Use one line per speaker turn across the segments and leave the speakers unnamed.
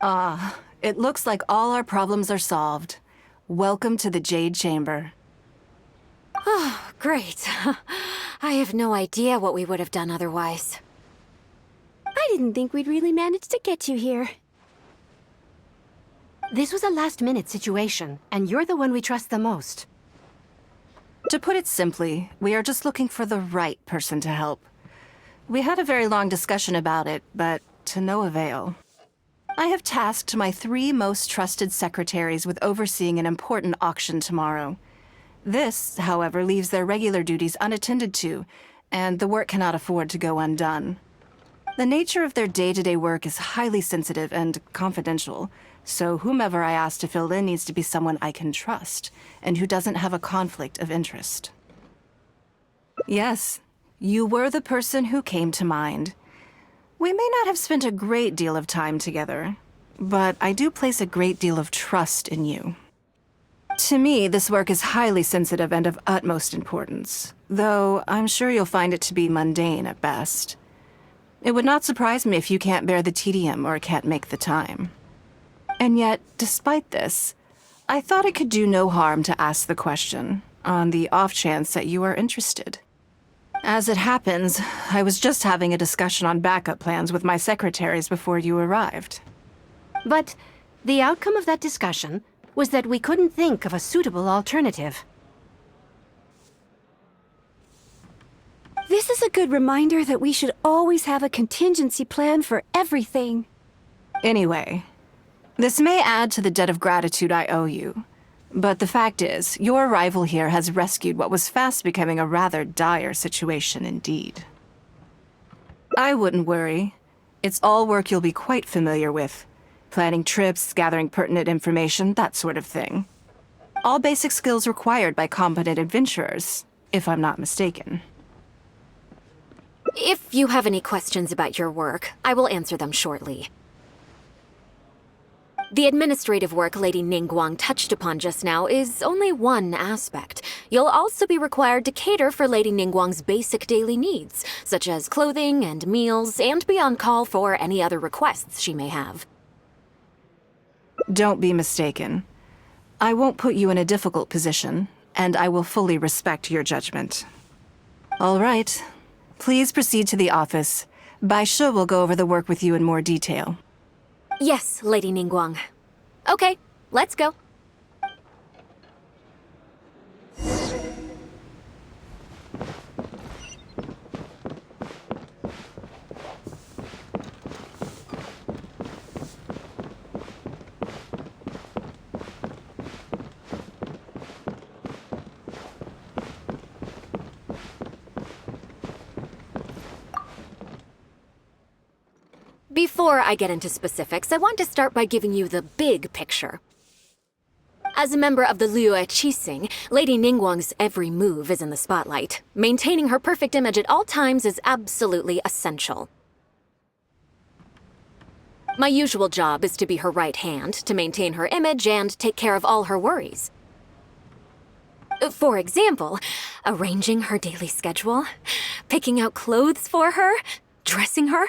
It looks like all our problems are solved. Welcome to the Jade Chamber.
Oh, great. I have no idea what we would have done otherwise.
I didn't think we'd really manage to get you here.
This was a last-minute situation, and you're the one we trust the most.
To put it simply, we are just looking for the right person to help. We had a very long discussion about it, but to no avail. I have tasked my 3 most trusted secretaries with overseeing an important auction tomorrow. This, however, leaves their regular duties unattended to, and the work cannot afford to go undone. The nature of their day-to-day work is highly sensitive and confidential, so whomever I ask to fill in needs to be someone I can trust, and who doesn't have a conflict of interest. Yes, you were the person who came to mind. We may not have spent a great deal of time together, but I do place a great deal of trust in you. To me, this work is highly sensitive and of utmost importance, though I'm sure you'll find it to be mundane at best. It would not surprise me if you can't bear the tedium or can't make the time. And yet, despite this, I thought it could do no harm to ask the question, on the off chance that you are interested. As it happens, I was just having a discussion on backup plans with my secretaries before you arrived.
But the outcome of that discussion was that we couldn't think of a suitable alternative.
This is a good reminder that we should always have a contingency plan for everything.
Anyway, this may add to the debt of gratitude I owe you, but the fact is, your arrival here has rescued what was fast becoming a rather dire situation indeed. I wouldn't worry. It's all work you'll be quite familiar with. Planning trips, gathering pertinent information, that sort of thing. All basic skills required by competent adventurers, if I'm not mistaken.
If you have any questions about your work, I will answer them shortly. The administrative work Lady Ningguang touched upon just now is only one aspect. You'll also be required to cater for Lady Ningguang's basic daily needs, such as clothing and meals, and be on call for any other requests she may have.
Don't be mistaken. I won't put you in a difficult position, and I will fully respect your judgment. All right. Please proceed to the office. Bai Shi will go over the work with you in more detail.
Yes, Lady Ningguang. Okay, let's go. Before I get into specifics, I want to start by giving you the big picture. As a member of the Liyue Qixing, Lady Ningguang's every move is in the spotlight. Maintaining her perfect image at all times is absolutely essential. My usual job is to be her right hand, to maintain her image and take care of all her worries. For example, arranging her daily schedule, picking out clothes for her, dressing her,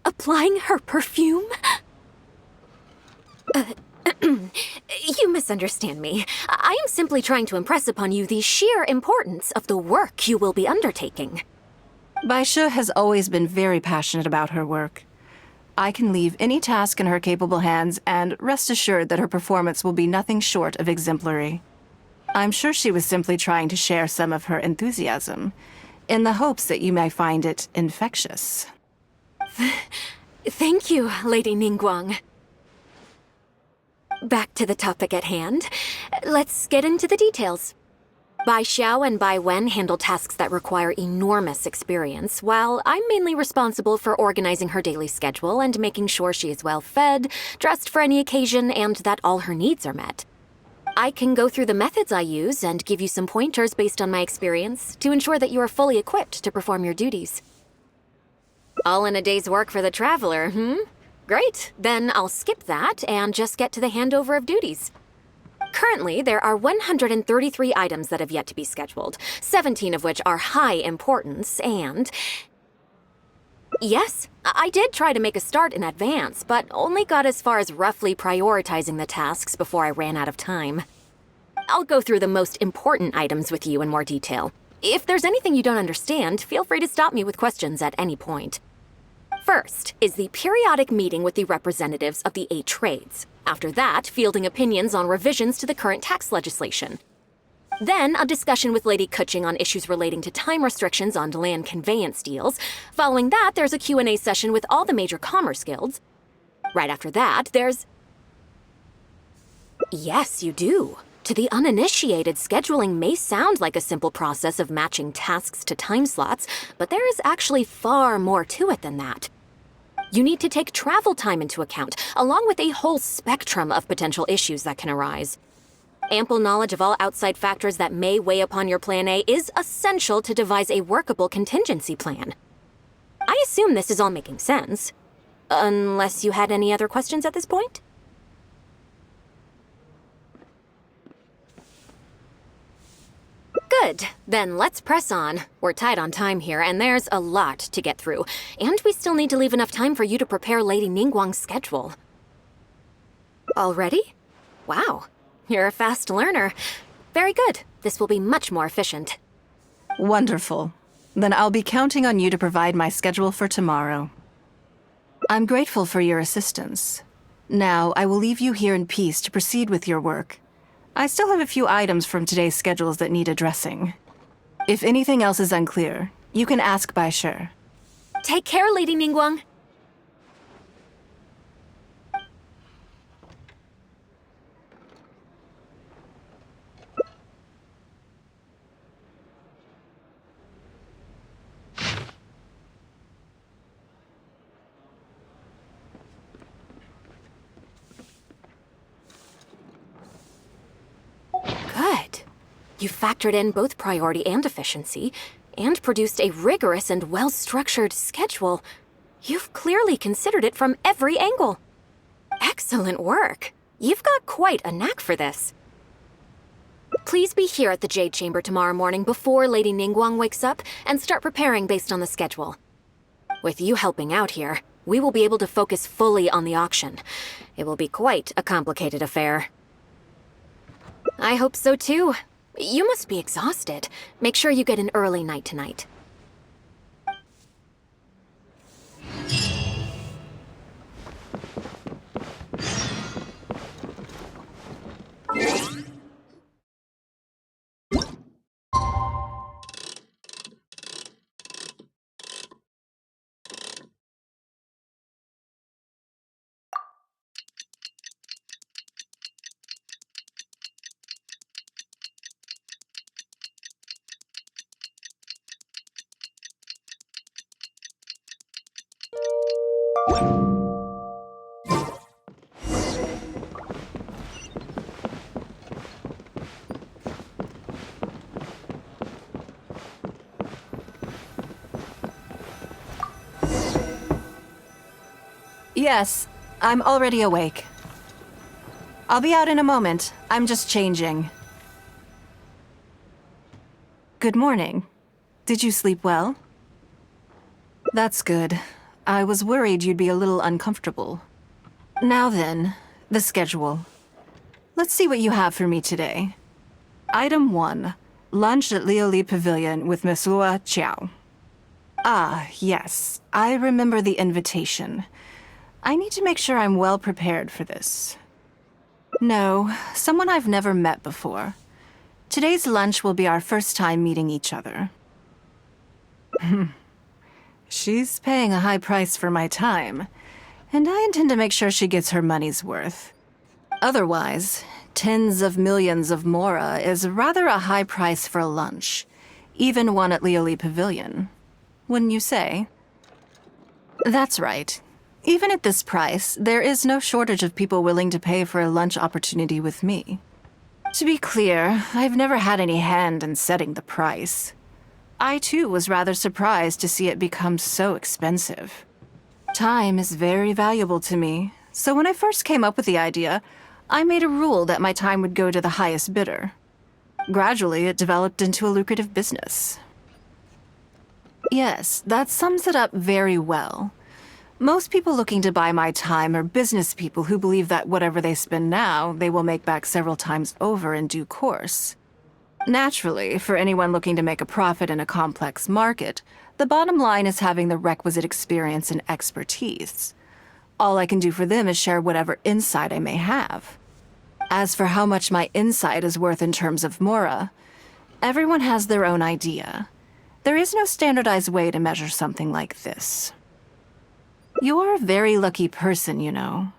applying her perfume? You misunderstand me. I am simply trying to impress upon you the sheer importance of the work you will be undertaking.
Bai Shi has always been very passionate about her work. I can leave any task in her capable hands, and rest assured that her performance will be nothing short of exemplary. I'm sure she was simply trying to share some of her enthusiasm, in the hopes that you may find it infectious.
Thank you, Lady Ningguang. Back to the topic at hand. Let's get into the details. Bai Xiao and Bai Wen handle tasks that require enormous experience, while I'm mainly responsible for organizing her daily schedule and making sure she is well fed, dressed for any occasion, and that all her needs are met. I can go through the methods I use and give you some pointers based on my experience to ensure that you are fully equipped to perform your duties. All in a day's work for the traveler, Great, then I'll skip that and just get to the handover of duties. Currently, there are 133 items that have yet to be scheduled, 17 of which are high importance, and Yes, I did try to make a start in advance, but only got as far as roughly prioritizing the tasks before I ran out of time. I'll go through the most important items with you in more detail. If there's anything you don't understand, feel free to stop me with questions at any point. First is the periodic meeting with the representatives of the 8 trades. After that, fielding opinions on revisions to the current tax legislation. Then, a discussion with Lady Kuching on issues relating to time restrictions on land conveyance deals. Following that, there's a Q&A session with all the major commerce guilds. Right after that, there's... Yes, you do. To the uninitiated, scheduling may sound like a simple process of matching tasks to time slots, but there is actually far more to it than that. You need to take travel time into account, along with a whole spectrum of potential issues that can arise. Ample knowledge of all outside factors that may weigh upon your Plan A is essential to devise a workable contingency plan. I assume this is all making sense. Unless you had any other questions at this point? Good. Then let's press on. We're tight on time here, and there's a lot to get through. And we still need to leave enough time for you to prepare Lady Ningguang's schedule. Already? Wow. You're a fast learner. Very good. This will be much more efficient.
Wonderful. Then I'll be counting on you to provide my schedule for tomorrow. I'm grateful for your assistance. Now, I will leave you here in peace to proceed with your work. I still have a few items from today's schedules that need addressing. If anything else is unclear, you can ask Bai Shi.
Take care, Lady Ningguang. Good. You factored in both priority and efficiency, and produced a rigorous and well-structured schedule. You've clearly considered it from every angle. Excellent work. You've got quite a knack for this. Please be here at the Jade Chamber tomorrow morning before Lady Ningguang wakes up and start preparing based on the schedule. With you helping out here, we will be able to focus fully on the auction. It will be quite a complicated affair. I hope so too. You must be exhausted. Make sure you get an early night tonight.
Yes, I'm already awake. I'll be out in a moment. I'm just changing. Good morning. Did you sleep well? That's good. I was worried you'd be a little uncomfortable. Now then, the schedule. Let's see what you have for me today. Item 1. Lunch at Lioli Pavilion with Miss Lua Chiao. Ah, yes. I remember the invitation. I need to make sure I'm well prepared for this. No, someone I've never met before. Today's lunch will be our first time meeting each other. She's paying a high price for my time, and I intend to make sure she gets her money's worth. Otherwise, tens of millions of mora is rather a high price for a lunch, even one at Lioli Pavilion. Wouldn't you say? That's right. Even at this price, there is no shortage of people willing to pay for a lunch opportunity with me. To be clear, I've never had any hand in setting the price. I too was rather surprised to see it become so expensive. Time is very valuable to me, so when I first came up with the idea, I made a rule that my time would go to the highest bidder. Gradually, it developed into a lucrative business. Yes, that sums it up very well. Most people looking to buy my time are business people who believe that whatever they spend now, they will make back several times over in due course. Naturally, for anyone looking to make a profit in a complex market, the bottom line is having the requisite experience and expertise. All I can do for them is share whatever insight I may have. As for how much my insight is worth in terms of Mora, everyone has their own idea. There is no standardized way to measure something like this. You're a very lucky person, you know.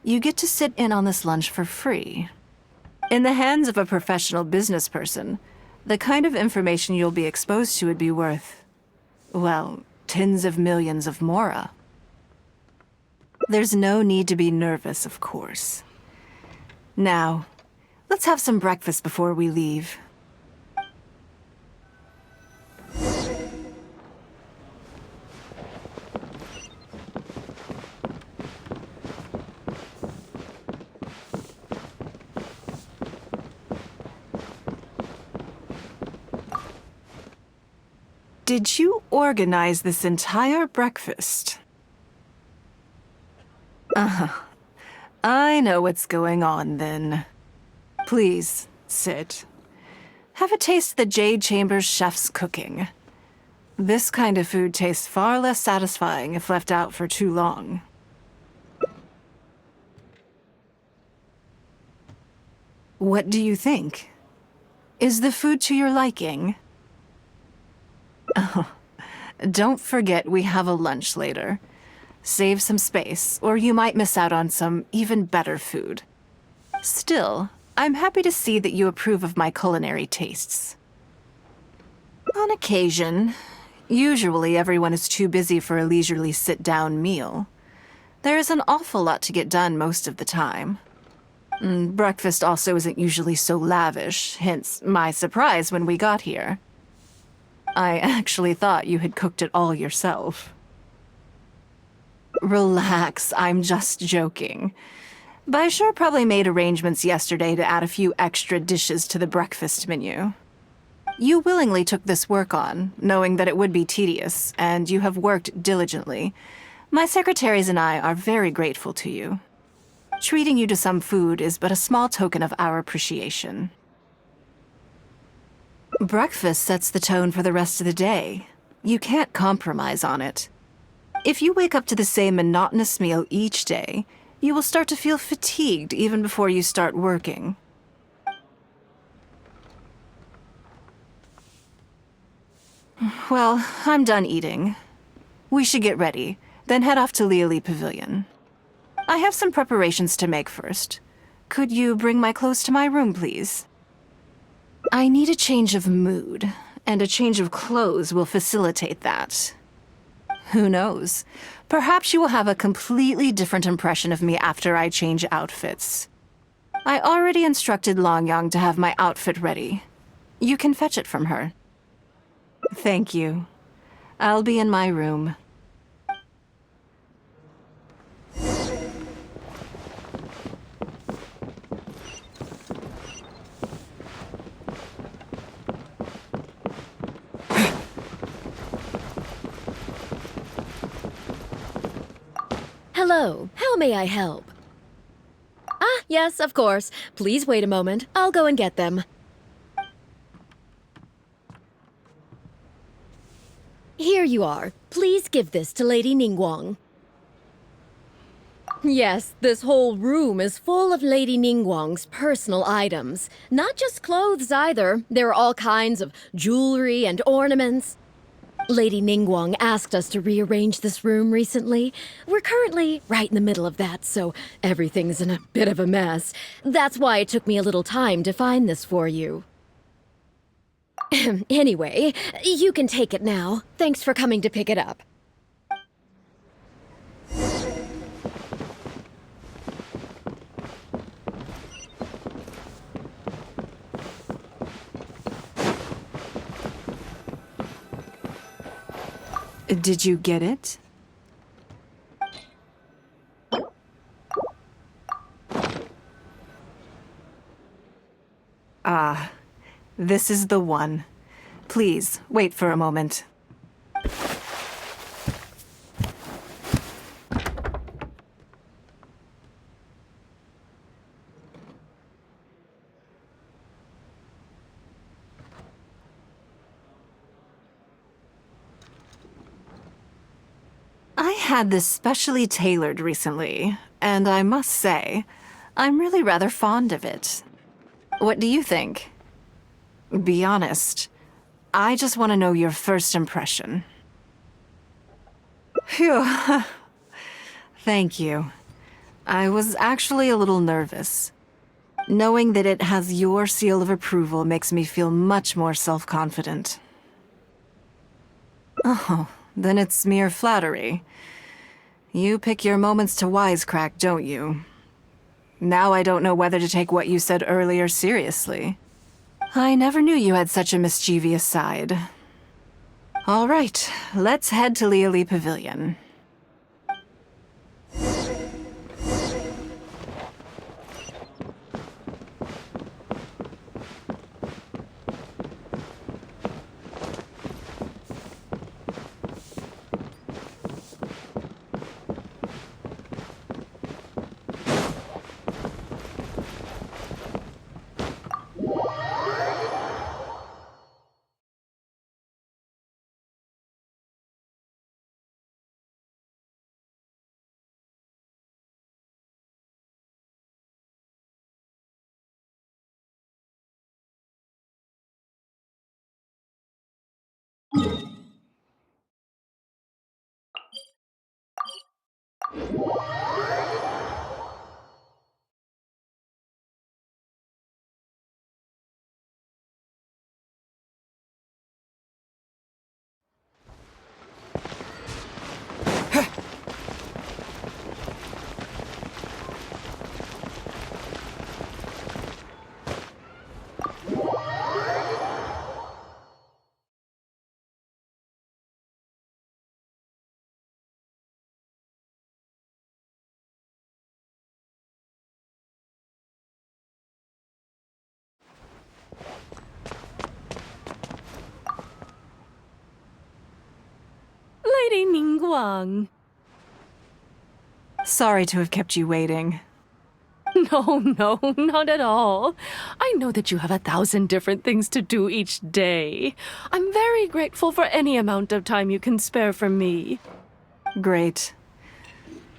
You get to sit in on this lunch for free. In the hands of a professional business person, the kind of information you'll be exposed to would be worth, well, tens of millions of Mora. There's no need to be nervous, of course. Now, let's have some breakfast before we leave. Did you organize this entire breakfast? I know what's going on then. Please, sit. Have a taste of the Jade Chamber's chef's cooking. This kind of food tastes far less satisfying if left out for too long. What do you think? Is the food to your liking? Oh, don't forget we have a lunch later. Save some space, or you might miss out on some even better food. Still, I'm happy to see that you approve of my culinary tastes. On occasion. Usually everyone is too busy for a leisurely sit-down meal. There is an awful lot to get done most of the time. Breakfast also isn't usually so lavish, hence my surprise when we got here. I actually thought you had cooked it all yourself. Relax, I'm just joking. Baisha probably made arrangements yesterday to add a few extra dishes to the breakfast menu. You willingly took this work on, knowing that it would be tedious, and you have worked diligently. My secretaries and I are very grateful to you. Treating you to some food is but a small token of our appreciation. Breakfast sets the tone for the rest of the day. You can't compromise on it. If you wake up to the same monotonous meal each day, you will start to feel fatigued even before you start working. Well, I'm done eating. We should get ready, then head off to Liali Pavilion. I have some preparations to make first. Could you bring my clothes to my room, please? I need a change of mood, and a change of clothes will facilitate that. Who knows? Perhaps you will have a completely different impression of me after I change outfits. I already instructed Longyang to have my outfit ready. You can fetch it from her. Thank you. I'll be in my room.
Hello, how may I help? Ah, yes, of course. Please wait a moment. I'll go and get them. Here you are. Please give this to Lady Ningguang. Yes, this whole room is full of Lady Ningguang's personal items. Not just clothes either. There are all kinds of jewelry and ornaments. Lady Ningguang asked us to rearrange this room recently. We're currently right in the middle of that, so everything's in a bit of a mess. That's why it took me a little time to find this for you. Anyway, you can take it now. Thanks for coming to pick it up.
Did you get it? Ah, this is the one. Please, wait for a moment. I had this specially tailored recently, and I must say, I'm really rather fond of it. What do you think? Be honest. I just want to know your first impression. Phew. Thank you. I was actually a little nervous. Knowing that it has your seal of approval makes me feel much more self-confident. Oh, then it's mere flattery. You pick your moments to wisecrack, don't you? Now I don't know whether to take what you said earlier seriously. I never knew you had such a mischievous side. All right, let's head to Liali Pavilion.
Lady Ningguang.
Sorry to have kept you waiting.
No, not at all. I know that you have 1,000 different things to do each day. I'm very grateful for any amount of time you can spare for me.
Great.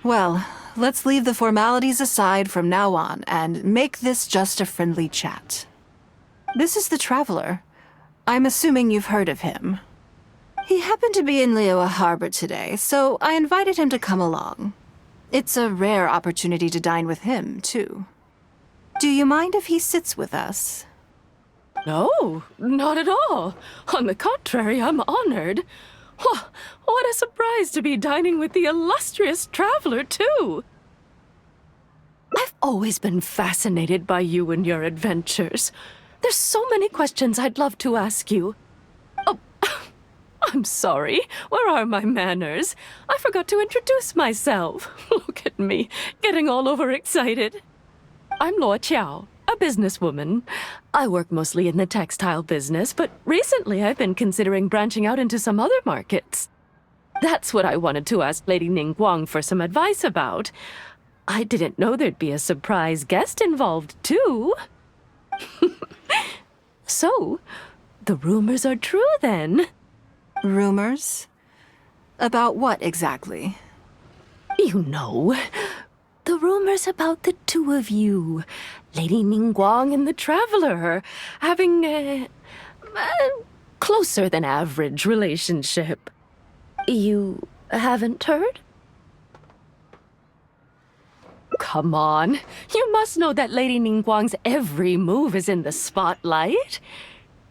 Well, let's leave the formalities aside from now on and make this just a friendly chat. This is the Traveler. I'm assuming you've heard of him. He happened to be in Liyue Harbor today, so I invited him to come along. It's a rare opportunity to dine with him, too. Do you mind if he sits with us?
No, not at all. On the contrary, I'm honored. What a surprise to be dining with the illustrious Traveler, too. I've always been fascinated by you and your adventures. There's so many questions I'd love to ask you. Oh, I'm sorry. Where are my manners? I forgot to introduce myself. Look at me, getting all overexcited. I'm Luo Qiao, a businesswoman. I work mostly in the textile business, but recently I've been considering branching out into some other markets. That's what I wanted to ask Lady Ningguang for some advice about. I didn't know there'd be a surprise guest involved, too. So, the rumors are true, then?
Rumors? About what exactly?
You know, the rumors about the two of you, Lady Ningguang and the Traveler, having a closer than average relationship. You haven't heard? Come on, you must know that Lady Ningguang's every move is in the spotlight.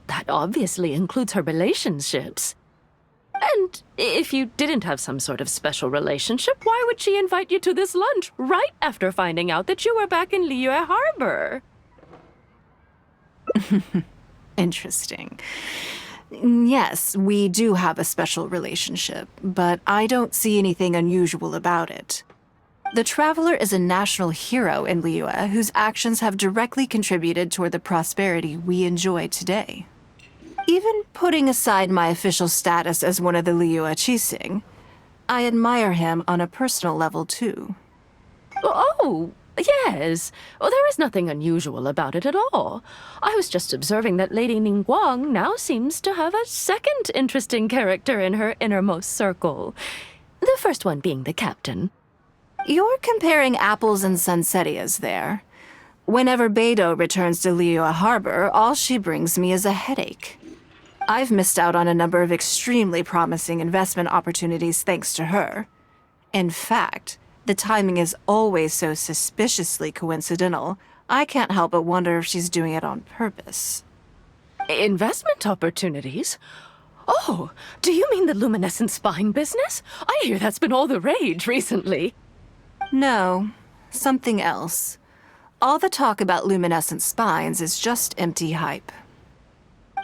That obviously includes her relationships. And if you didn't have some sort of special relationship, why would she invite you to this lunch right after finding out that you were back in Liyue Harbor?
Interesting. Yes, we do have a special relationship, but I don't see anything unusual about it. The Traveler is a national hero in Liyue whose actions have directly contributed toward the prosperity we enjoy today. Even putting aside my official status as one of the Liu Chising, I admire him on a personal level too.
Oh, yes. Oh, there is nothing unusual about it at all. I was just observing that Lady Ningguang now seems to have a second interesting character in her innermost circle. The first one being the captain.
You're comparing apples and sunsettias there. Whenever Beidou returns to Liu Harbor, all she brings me is a headache. I've missed out on a number of extremely promising investment opportunities thanks to her. In fact, the timing is always so suspiciously coincidental, I can't help but wonder if she's doing it on purpose.
Investment opportunities? Oh, do you mean the luminescent spine business? I hear that's been all the rage recently.
No, something else. All the talk about luminescent spines is just empty hype.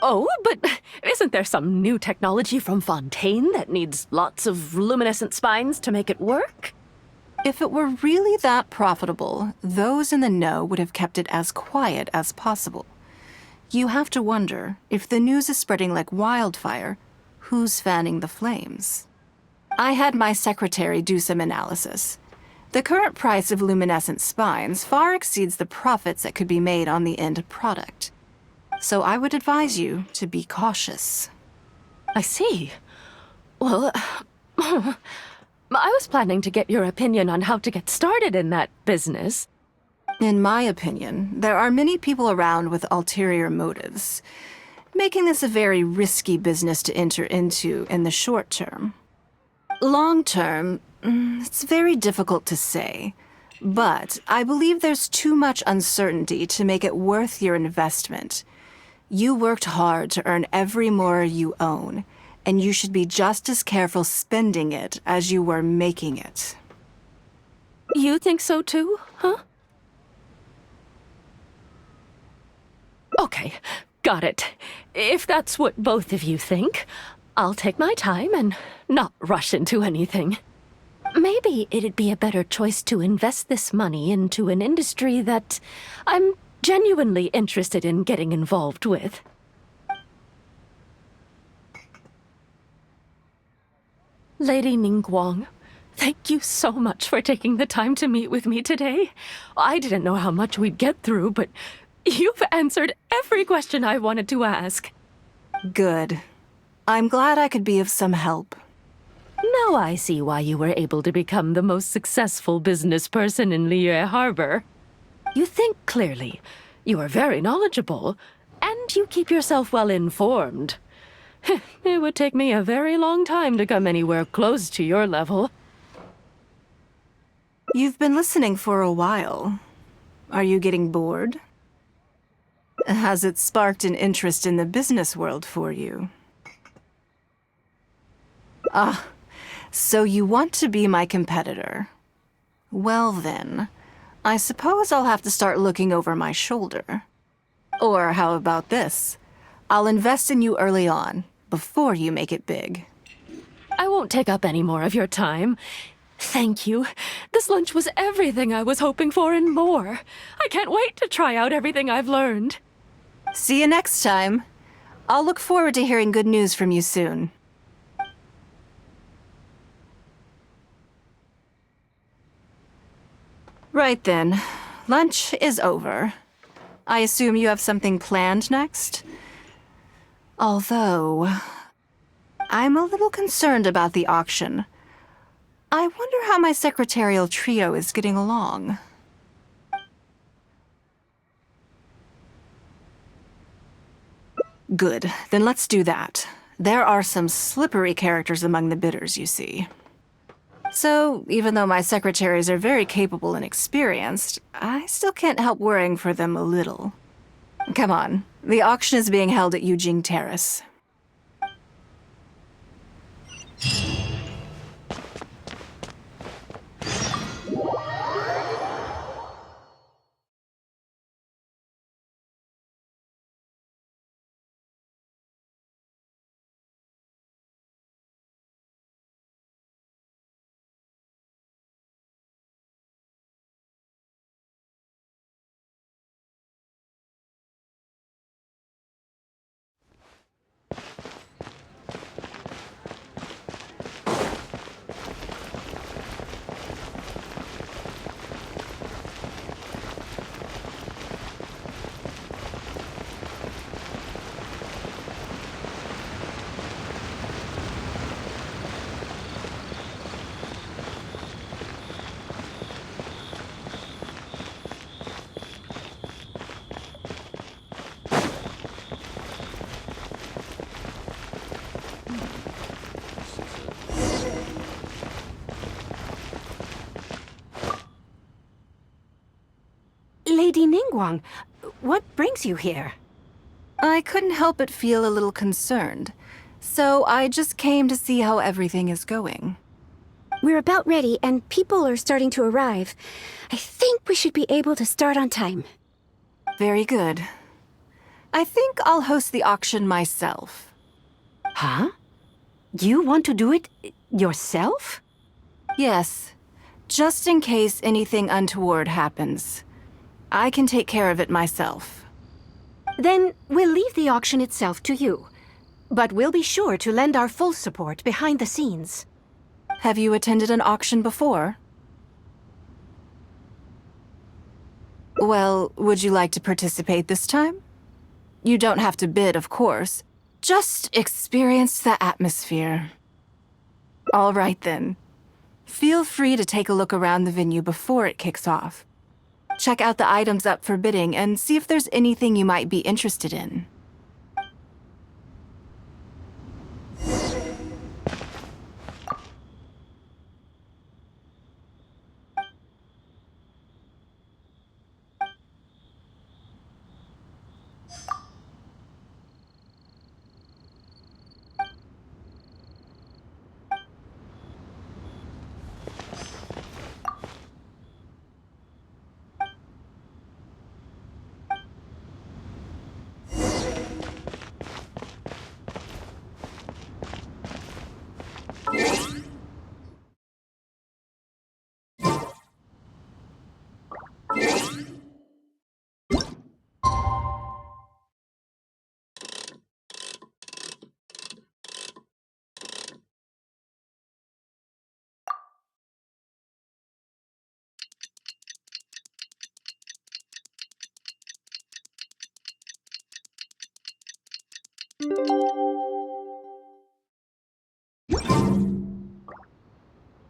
Oh, but isn't there some new technology from Fontaine that needs lots of luminescent spines to make it work?
If it were really that profitable, those in the know would have kept it as quiet as possible. You have to wonder, if the news is spreading like wildfire, who's fanning the flames? I had my secretary do some analysis. The current price of luminescent spines far exceeds the profits that could be made on the end product. So I would advise you to be cautious.
I see. Well, I was planning to get your opinion on how to get started in that business.
In my opinion, there are many people around with ulterior motives, making this a very risky business to enter into in the short term. Long term, it's very difficult to say, but I believe there's too much uncertainty to make it worth your investment. You worked hard to earn every more you own, and you should be just as careful spending it as you were making it.
You think so too, huh? Okay, got it. If that's what both of you think, I'll take my time and not rush into anything. Maybe it'd be a better choice to invest this money into an industry that I'm genuinely interested in getting involved with. Lady Ningguang, thank you so much for taking the time to meet with me today. I didn't know how much we'd get through, but you've answered every question I wanted to ask.
Good. I'm glad I could be of some help.
Now I see why you were able to become the most successful business person in Liyue Harbor. You think clearly, you are very knowledgeable, and you keep yourself well informed. It would take me a very long time to come anywhere close to your level.
You've been listening for a while. Are you getting bored? Has it sparked an interest in the business world for you? Ah, so you want to be my competitor. Well then, I suppose I'll have to start looking over my shoulder. Or how about this? I'll invest in you early on, before you make it big.
I won't take up any more of your time. Thank you. This lunch was everything I was hoping for and more. I can't wait to try out everything I've learned.
See you next time. I'll look forward to hearing good news from you soon. Right then. Lunch is over. I assume you have something planned next? Although, I'm a little concerned about the auction. I wonder how my secretarial trio is getting along. Good, then let's do that. There are some slippery characters among the bidders, you see. So, even though my secretaries are very capable and experienced, I still can't help worrying for them a little. Come on, the auction is being held at Yujing Terrace.
Lady Ningguang, what brings you here?
I couldn't help but feel a little concerned, so I just came to see how everything is going.
We're about ready, and people are starting to arrive. I think we should be able to start on time.
Very good. I think I'll host the auction myself.
Huh? You want to do it yourself?
Yes, just in case anything untoward happens. I can take care of it myself.
Then we'll leave the auction itself to you. But we'll be sure to lend our full support behind the scenes.
Have you attended an auction before? Well, would you like to participate this time? You don't have to bid, of course. Just experience the atmosphere. All right, then. Feel free to take a look around the venue before it kicks off. Check out the items up for bidding and see if there's anything you might be interested in.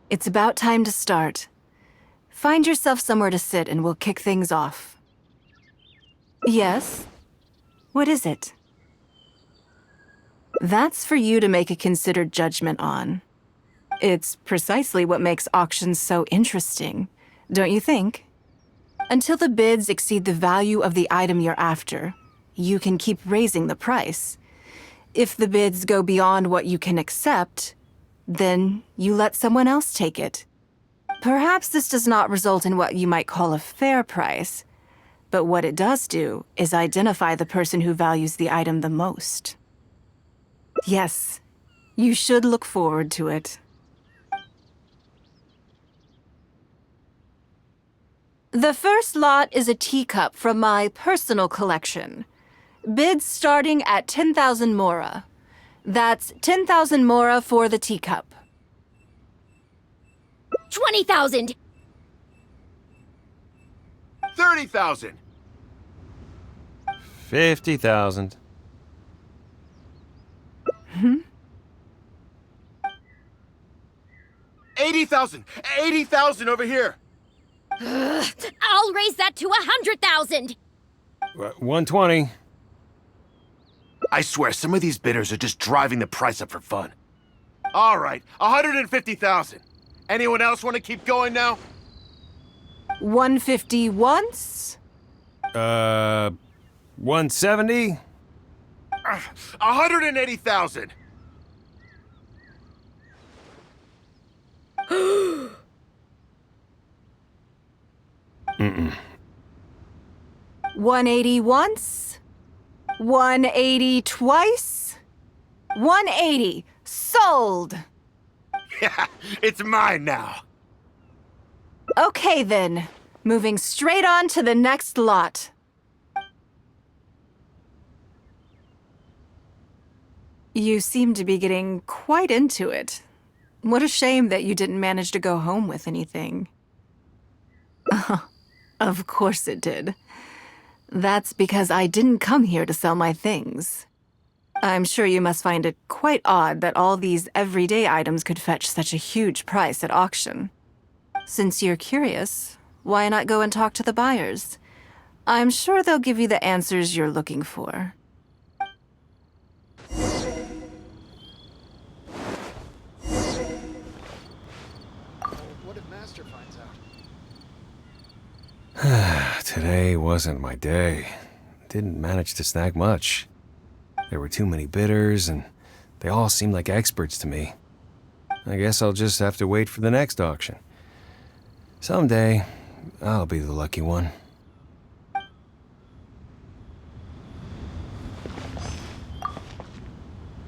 It's about time to start. Find yourself somewhere to sit and we'll kick things off. Yes? What is it? That's for you to make a considered judgment on. It's precisely what makes auctions so interesting, don't you think? Until the bids exceed the value of the item you're after, you can keep raising the price. If the bids go beyond what you can accept, then you let someone else take it. Perhaps this does not result in what you might call a fair price, but what it does do is identify the person who values the item the most. Yes, you should look forward to it. The first lot is a teacup from my personal collection. Bids starting at 10,000 mora. That's 10,000 mora for the teacup.
20,000!
30,000.
50,000.
80,000. 80,000 over here.
I'll raise that to 100,000!
120.
I swear, some of these bidders are just driving the price up for fun. All right, 150,000. Anyone else want to keep going now?
150 once?
170.
180,000.
Mm-mm.
180 once? 180 twice? 180. Sold!
Yeah, it's mine now.
Okay then. Moving straight on to the next lot. You seem to be getting quite into it. What a shame that you didn't manage to go home with anything. Of course it did. That's because I didn't come here to sell my things. I'm sure you must find it quite odd that all these everyday items could fetch such a huge price at auction. Since you're curious, why not go and talk to the buyers? I'm sure they'll give you the answers you're looking for.
What if Master finds out?
Today wasn't my day. Didn't manage to snag much. There were too many bidders, and they all seemed like experts to me. I guess I'll just have to wait for the next auction. Someday, I'll be the lucky one.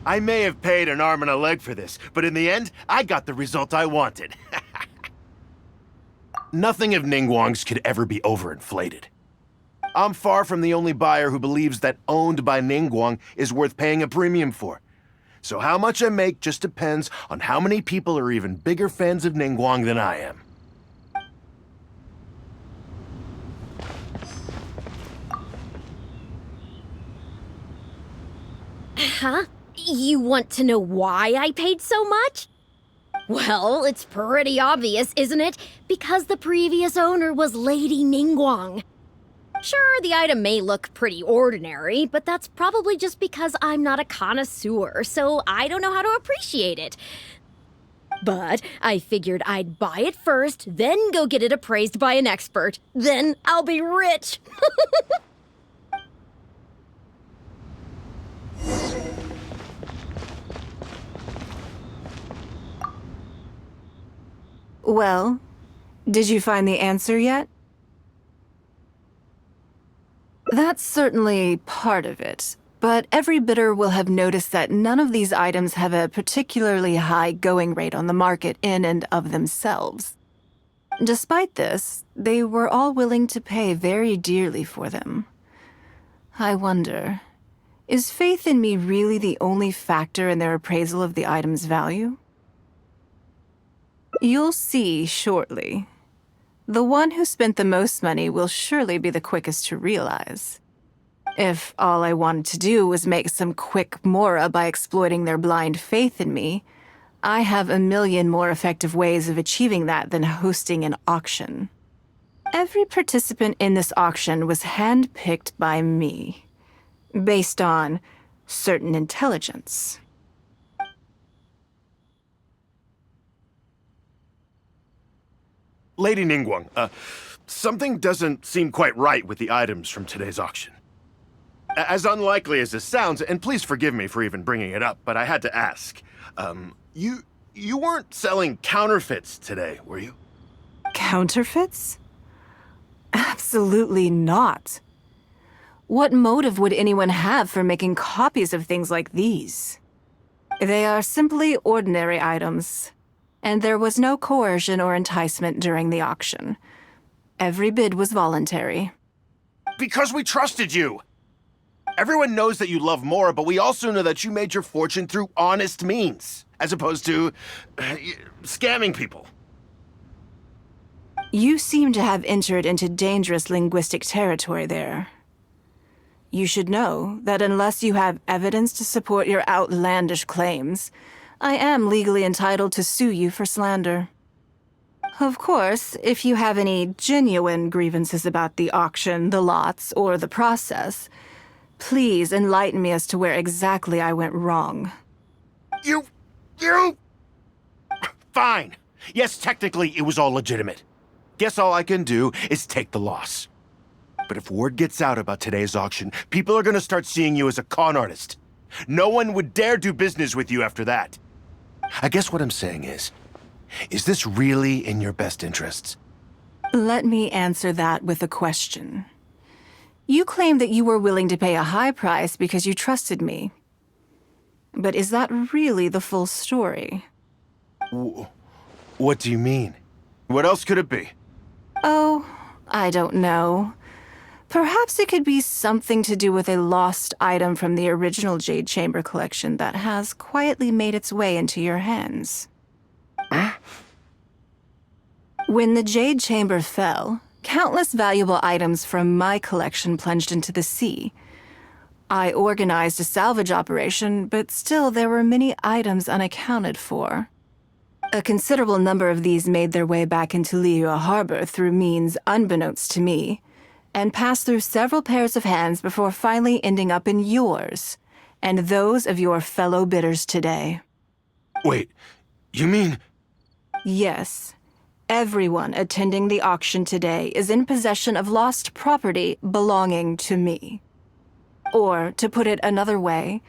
I may have paid an arm and a leg for this, but in the end, I got the result I wanted. Nothing of Ningguang's could ever be overinflated. I'm far from the only buyer who believes that owned by Ningguang is worth paying a premium for. So how much I make just depends on how many people are even bigger fans of Ningguang than I am.
Huh? You want to know why I paid so much? Well, it's pretty obvious, isn't it? Because the previous owner was Lady Ningguang. Sure, the item may look pretty ordinary, but that's probably just because I'm not a connoisseur, so I don't know how to appreciate it. But I figured I'd buy it first, then go get it appraised by an expert. Then I'll be rich.
Well, did you find the answer yet? That's certainly part of it, but every bidder will have noticed that none of these items have a particularly high going rate on the market in and of themselves. Despite this, they were all willing to pay very dearly for them. I wonder, is faith in me really the only factor in their appraisal of the item's value? You'll see shortly. The one who spent the most money will surely be the quickest to realize. If all I wanted to do was make some quick mora by exploiting their blind faith in me, I have a million more effective ways of achieving that than hosting an auction. Every participant in this auction was handpicked by me, based on certain intelligence.
Lady Ningguang, something doesn't seem quite right with the items from today's auction. As unlikely as this sounds, and please forgive me for even bringing it up, but I had to ask. You weren't selling counterfeits today, were you?
Counterfeits? Absolutely not. What motive would anyone have for making copies of things like these? They are simply ordinary items, and there was no coercion or enticement during the auction. Every bid was voluntary.
Because we trusted you! Everyone knows that you love Mora, but we also know that you made your fortune through honest means, as opposed to scamming people.
You seem to have entered into dangerous linguistic territory there. You should know that unless you have evidence to support your outlandish claims, I am legally entitled to sue you for slander. Of course, if you have any genuine grievances about the auction, the lots, or the process, please enlighten me as to where exactly I went wrong.
You... Fine. Yes, technically it was all legitimate. Guess all I can do is take the loss. But if word gets out about today's auction, people are gonna start seeing you as a con artist. No one would dare do business with you after that. I guess what I'm saying is this really in your best interests?
Let me answer that with a question. You claim that you were willing to pay a high price because you trusted me. But is that really the full story?
What do you mean? What else could it be?
Oh, I don't know. Perhaps it could be something to do with a lost item from the original Jade Chamber collection that has quietly made its way into your hands. When the Jade Chamber fell, countless valuable items from my collection plunged into the sea. I organized a salvage operation, but still there were many items unaccounted for. A considerable number of these made their way back into Liyue Harbor through means unbeknownst to me, and passed through several pairs of hands before finally ending up in yours, and those of your fellow bidders today.
Wait, you mean...
Yes. Everyone attending the auction today is in possession of lost property belonging to me. Or, to put it another way,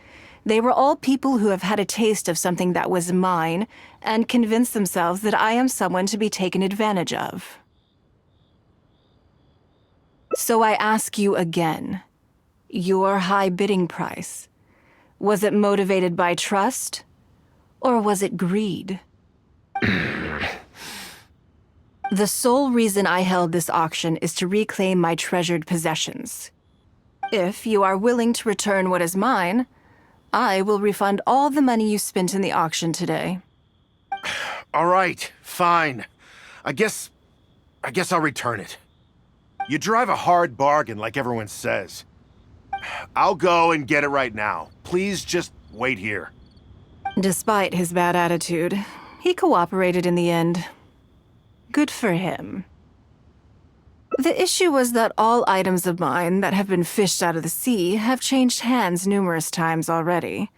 they were all people who have had a taste of something that was mine and convinced themselves that I am someone to be taken advantage of. So I ask you again, your high bidding price, was it motivated by trust, or was it greed? The sole reason I held this auction is to reclaim my treasured possessions. If you are willing to return what is mine, I will refund all the money you spent in the auction today.
All right, fine. I guess I'll return it. You drive a hard bargain like everyone says. I'll go and get it right now. Please just wait here.
Despite his bad attitude, he cooperated in the end. Good for him. The issue was that all items of mine that have been fished out of the sea have changed hands numerous times already.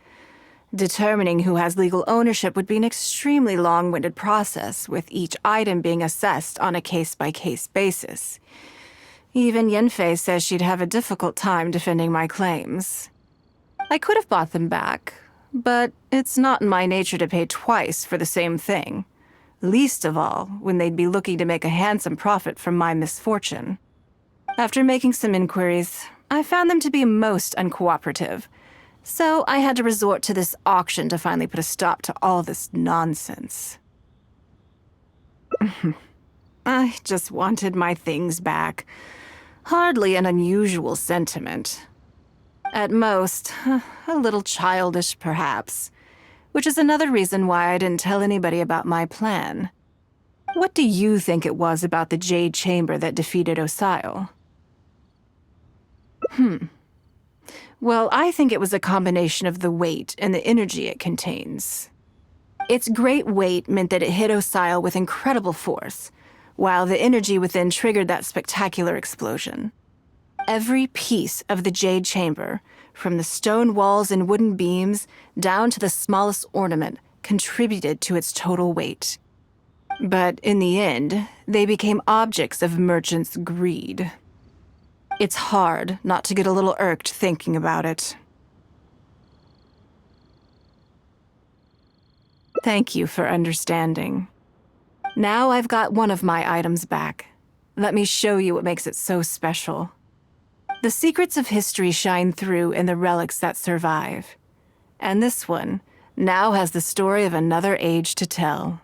Determining who has legal ownership would be an extremely long-winded process, with each item being assessed on a case-by-case basis. Even Yenfei says she'd have a difficult time defending my claims. I could have bought them back, but it's not in my nature to pay twice for the same thing. Least of all, when they'd be looking to make a handsome profit from my misfortune. After making some inquiries, I found them to be most uncooperative, so I had to resort to this auction to finally put a stop to all this nonsense. I just wanted my things back. Hardly an unusual sentiment. At most, a little childish, perhaps. Which is another reason why I didn't tell anybody about my plan. What do you think it was about the Jade Chamber that defeated Osile? Well, I think it was a combination of the weight and the energy it contains. Its great weight meant that it hit Osile with incredible force, while the energy within triggered that spectacular explosion. Every piece of the Jade Chamber, from the stone walls and wooden beams down to the smallest ornament, contributed to its total weight. But in the end, they became objects of merchants' greed. It's hard not to get a little irked thinking about it. Thank you for understanding. Now I've got one of my items back. Let me show you what makes it so special. The secrets of history shine through in the relics that survive. And this one now has the story of another age to tell.